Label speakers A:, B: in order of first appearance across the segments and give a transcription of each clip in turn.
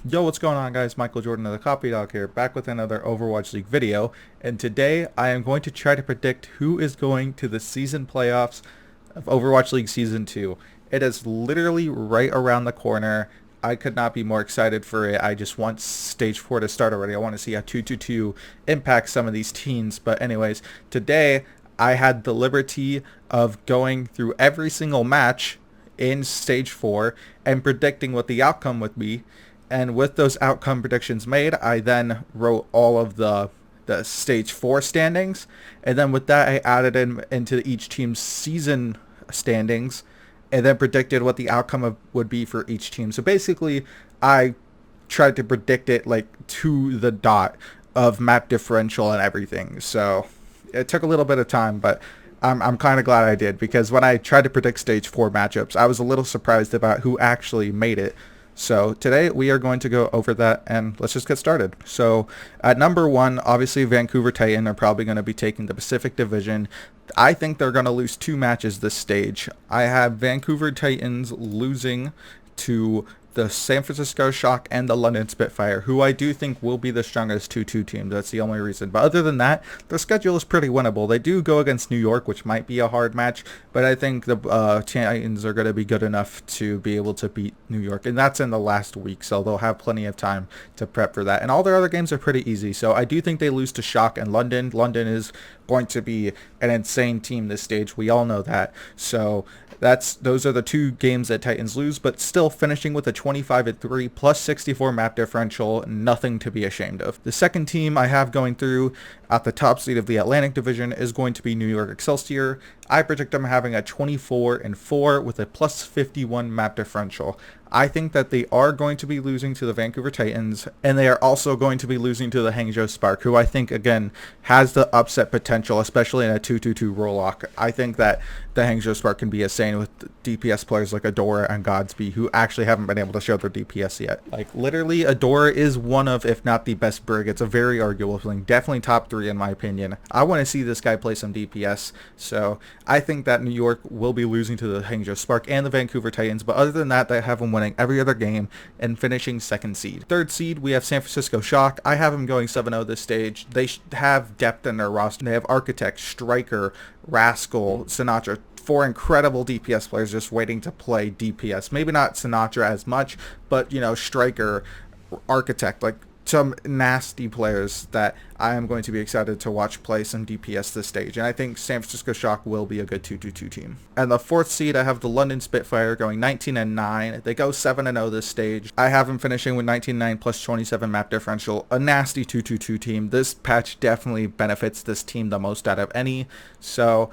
A: Yo, what's going on, guys? Michael Jordan of the Copy Dog here, back with another Overwatch League video. And today I am going to try to predict who is going to the season playoffs of Overwatch League Season 2. It is literally right around the corner. I could not be more excited for it. I just want Stage 4 to start already. I want to see how 222 impacts some of these teams. But anyways, today I had the liberty of going through every single match in Stage 4 and predicting what the outcome would be. And with those outcome predictions made, I then wrote all of the Stage 4 standings. And then with that, I added into each team's season standings and then predicted what the outcome would be for each team. So basically, I tried to predict it like to the dot of map differential and everything. So it took a little bit of time, but I'm kind of glad I did, because when I tried to predict Stage 4 matchups, I was a little surprised about who actually made it. So today we are going to go over that, and let's just get started. So at number 1, obviously Vancouver Titan are probably going to be taking the Pacific Division. I think they're going to lose 2 matches this stage. I have Vancouver Titans losing to the San Francisco Shock and the London Spitfire, who I do think will be the strongest 2-2 teams. That's the only reason. But other than that, the schedule is pretty winnable. They do go against New York, which might be a hard match, but I think the Titans are going to be good enough to be able to beat New York. And that's in the last week, so they'll have plenty of time to prep for that. And all their other games are pretty easy. So I do think they lose to Shock and London. London is going to be an insane team this stage. We all know that. So those are the 2 games that Titans lose, but still finishing with a 25-3 plus 64 map differential, nothing to be ashamed of. The second team I have going through at the top seed of the Atlantic Division is going to be New York Excelsior. I predict them having a 24-4 with a plus 51 map differential. I think that they are going to be losing to the Vancouver Titans, and they are also going to be losing to the Hangju Spark, who I think, again, has the upset potential, especially in a 2-2-2 roll-lock. I think that the Hangzhou Spark can be insane with DPS players like Adora and Godspeed, who actually haven't been able to show their DPS yet. Like, literally, Adora is one of, if not the best Brig. It's a very arguable thing. Definitely top 3 in my opinion. I want to see this guy play some DPS, so I think that New York will be losing to the Hangzhou Spark and the Vancouver Titans, but other than that, they have them winning every other game and finishing 2nd seed. 3rd seed, we have San Francisco Shock. I have them going 7-0 this stage. They have depth in their roster. They have Architect, Striker, Rascal, Sinatra, 4 incredible DPS players just waiting to play DPS. Maybe not Sinatra as much, but, you know, Striker, Architect, like some nasty players that I am going to be excited to watch play some DPS this stage. And I think San Francisco Shock will be a good 2-2-2 team. And the 4th seed, I have the London Spitfire going 19-9. They go 7-0 this stage. I have them finishing with 19-9 plus 27 map differential. A nasty 2-2-2 team. This patch definitely benefits this team the most out of any. So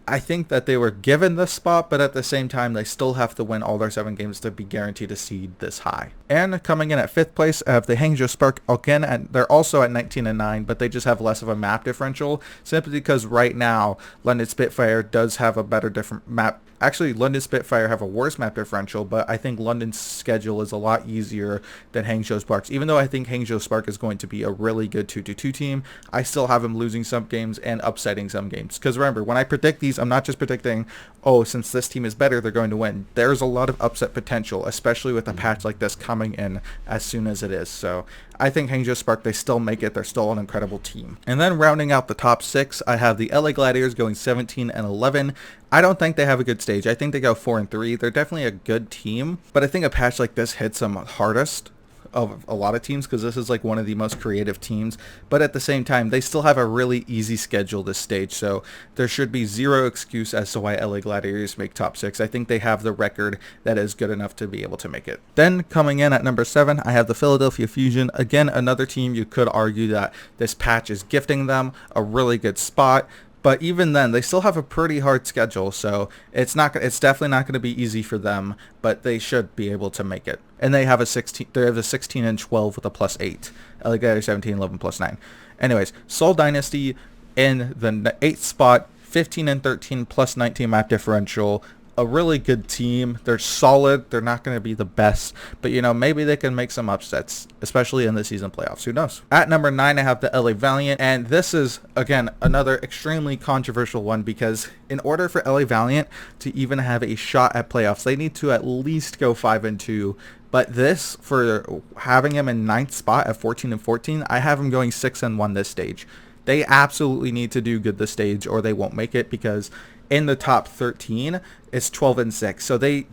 A: I think that they were given this spot, but at the same time, they still have to win all their 7 games to be guaranteed a seed this high. And coming in at 5th place, I have the Hangzhou Spark again, and they're also at 19-9, but they just have less of a map differential, simply because right now, London Spitfire does have a better different map. Actually, London Spitfire have a worse map differential, but I think London's schedule is a lot easier than Hangzhou Spark's. Even though I think Hangzhou Spark is going to be a really good 2-2-2 team, I still have them losing some games and upsetting some games. Because remember, when I predict these, I'm not just predicting, oh, since this team is better, they're going to win. There's a lot of upset potential, especially with a patch like this coming in as soon as it is. So I think Hangzhou Spark, they still make it. They're still an incredible team. And then rounding out the top 6, I have the LA Gladiators going 17-11. I don't think they have a good stage. I think they go 4-3. They're definitely a good team, but I think a patch like this hits them hardest of a lot of teams, because this is like one of the most creative teams, but at the same time, they still have a really easy schedule this stage, so there should be zero excuse as to why LA Gladiators make top 6. I think they have the record that is good enough to be able to make it. Then coming in at number 7, I have the Philadelphia Fusion. Again, another team you could argue that this patch is gifting them a really good spot. But even then, they still have a pretty hard schedule, so it's definitely not going to be easy for them, but they should be able to make it. And they have a 16-12 with a plus 8. LA Gladiators 17-11 plus 9. Anyways, Salem Dynasty in the 8th spot, 15-13 plus 19 map differential. a really good team. They're solid. They're not going to be the best, but maybe they can make some upsets, especially in the season playoffs. Who knows? At number 9, I have the LA Valiant, and this is again another extremely controversial one because in order for LA Valiant to even have a shot at playoffs, they need to at least go 5-2. But this, for having him in 9th spot at 14-14, I have him going 6-1 this stage. They absolutely need to do good this stage or they won't make it, because in the top 13 it's 12-6. So they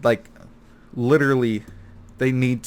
A: literally they need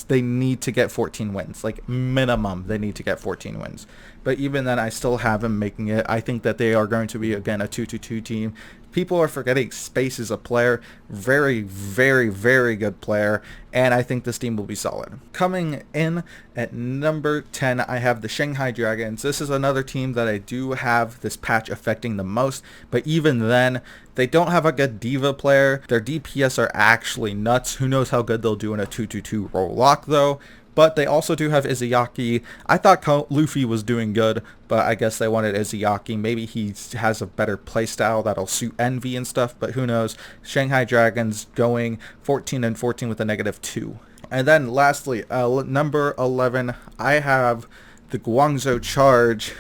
A: to get 14 wins. Like minimum they need to get 14 wins. But even then I still have them making it. I think that they are going to be again a 2-2 team. People are forgetting Space is a player, very, very, very good player, and I think this team will be solid. Coming in at number 10, I have the Shanghai Dragons. This is another team that I do have this patch affecting the most, but even then, they don't have a good diva player. Their DPS are actually nuts. Who knows how good they'll do in a 2-2 role lock, though. But they also do have Izayaki. I thought Luffy was doing good, but I guess they wanted Izayaki. Maybe he has a better playstyle that'll suit Envy and stuff, but who knows. Shanghai Dragons going 14-14 with a -2. And then lastly, number 11, I have the Guangzhou Charge.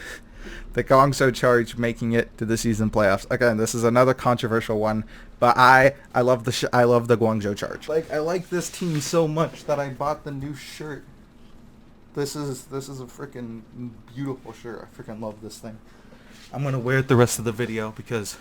A: The Guangzhou Charge making it to the season playoffs. Again, this is another controversial one, but I love the Guangzhou Charge. I like this team so much that I bought the new shirt. This is a freaking beautiful shirt. I freaking love this thing. I'm gonna wear it the rest of the video because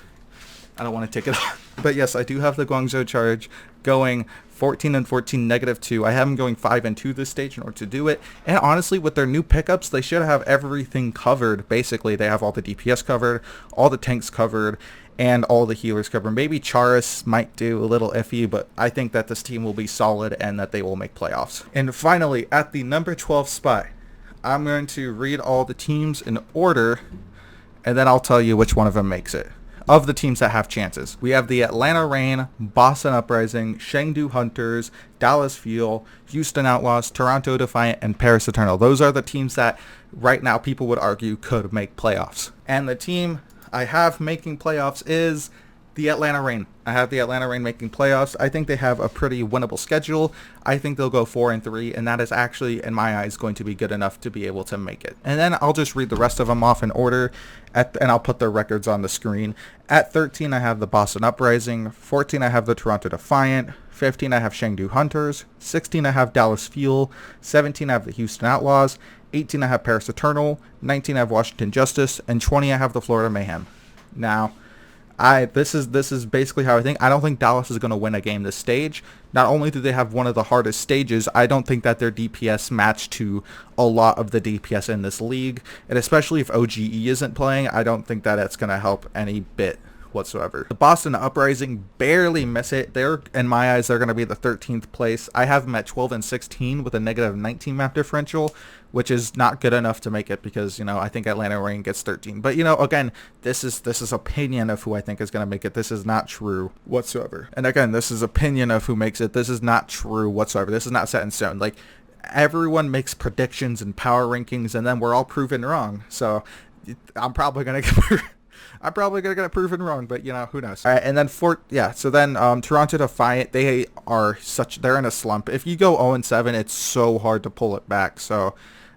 A: I don't want to take it off. But yes, I do have the Guangzhou Charge going 14-14, -2. I have them going 5-2 this stage in order to do it. And honestly, with their new pickups, they should have everything covered. Basically, they have all the DPS covered, all the tanks covered, and all the healers covered. Maybe Charis might do a little iffy, but I think that this team will be solid and that they will make playoffs. And finally, at the number 12 spot, I'm going to read all the teams in order, and then I'll tell you which one of them makes it. Of the teams that have chances, we have the Atlanta Reign, Boston Uprising, Shang Do Hunters, Dallas Fuel, Houston Outlaws, Toronto Defiant, and Paris Eternal. Those are the teams that right now people would argue could make playoffs. And the team I have making playoffs is the Atlanta Reign. I have the Atlanta Reign making playoffs. I think they have a pretty winnable schedule. I think they'll go 4-3, and that is actually, in my eyes, going to be good enough to be able to make it. And then I'll just read the rest of them off in order, and I'll put their records on the screen. At 13, I have the Boston Uprising. 14, I have the Toronto Defiant. 15, I have Shang Do Hunters. 16, I have Dallas Fuel. 17, I have the Houston Outlaws. 18, I have Paris Eternal. 19, I have Washington Justice. And 20, I have the Florida Mayhem. Now, this is basically how I think. I don't think Dallas is going to win a game this stage. Not only do they have one of the hardest stages, I don't think that their DPS match to a lot of the DPS in this league. And especially if OGE isn't playing, I don't think that it's going to help any bit whatsoever. The Boston Uprising barely miss it. They're, in my eyes, they're going to be the 13th place. I have them at 12-16 with a -19 map differential, which is not good enough to make it because, I think Atlanta Reign gets 13. But, again, this is opinion of who I think is going to make it. This is not true whatsoever. And again, this is opinion of who makes it. This is not true whatsoever. This is not set in stone. Everyone makes predictions and power rankings, and then we're all proven wrong. So I'm probably going to get get proven wrong, but who knows. All right, and then Toronto Defiant, they're in a slump. If you go 0-7, it's so hard to pull it back. So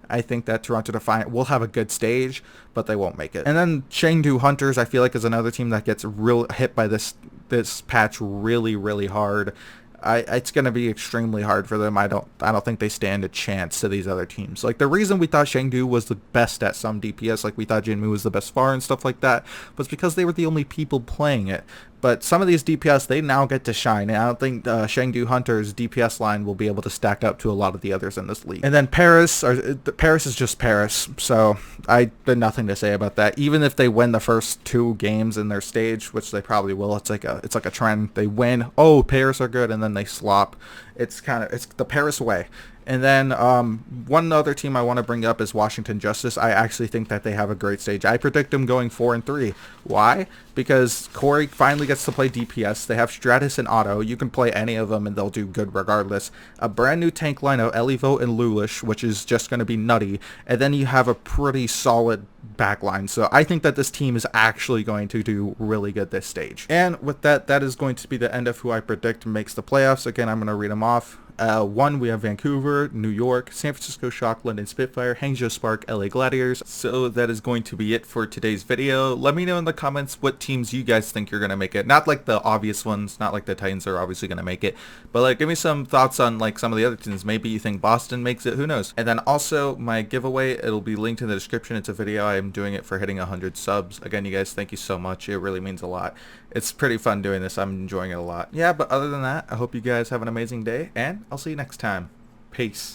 A: I think that Toronto Defiant will have a good stage, but they won't make it. And then Shang Do Hunters, I feel like, is another team that gets real hit by this patch really, really hard. It's going to be extremely hard for them. I don't think they stand a chance to these other teams. The reason we thought Shangdu was the best at some DPS, we thought Jinmu was the best far and stuff like that, was because they were the only people playing it. But some of these DPS, they now get to shine, and I don't think Shangdu Hunter's DPS line will be able to stack up to a lot of the others in this league. And then Paris is just Paris, so I have nothing to say about that. Even if they win the first 2 games in their stage, which they probably will, it's like a trend. They win, Paris are good, and then they slop. It's the Paris way. And then one other team I want to bring up is Washington Justice. I actually think that they have a great stage. I predict them going 4-3. Why? Because Corey finally gets to play DPS. They have Stratus and Otto. You can play any of them and they'll do good regardless. A brand new tank lineup, Elivo and Lulish, which is just going to be nutty. And then you have a pretty solid backline. So I think that this team is actually going to do really good this stage. And with that, that is going to be the end of who I predict makes the playoffs. Again, I'm going to read them off. 1, we have Vancouver, New York, San Francisco Shock, London Spitfire, Hangju Spark, LA Gladiators. So that is going to be it for today's video. Let me know in the comments what teams you guys think you're going to make it. Not like the obvious ones, not like the Titans are obviously going to make it, but like give me some thoughts on like some of the other teams. Maybe you think Boston makes it, who knows. And then also my giveaway, it'll be linked in the description. It's a video. I'm doing it for hitting 100 subs. Again, you guys, thank you so much. It really means a lot. It's pretty fun doing this. I'm enjoying it a lot. Yeah, but other than that, I hope you guys have an amazing day, and I'll see you next time. Peace.